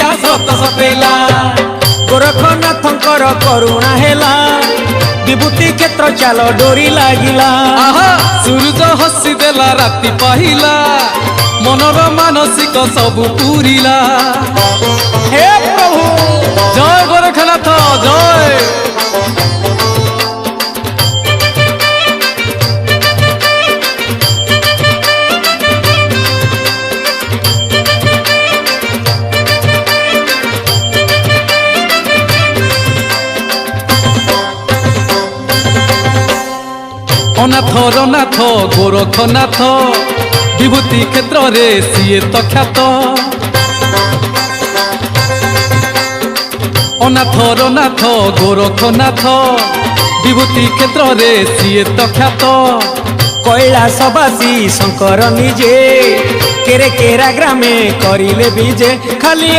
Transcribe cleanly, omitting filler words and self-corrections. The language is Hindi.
दुनिया सत सतेला गोरखनाथंकर करुणा हेला विभूति क्षेत्र चाल डोरी लागिला सूरज हसी देला राति पाहिला मनर मानसिक सबु पूरिला हे प्रभु जय गोरखनाथ जय अनाथर नाथ गोरखनाथ विभूति क्षेत्र रे सीए तो ख्यात अनाथर नाथ गोरखनाथ विभूति क्षेत्र रे सीए तो ख्यात कैलासवासी शंकर निजे केरे केरा ग्रामे करिले बीजे खाली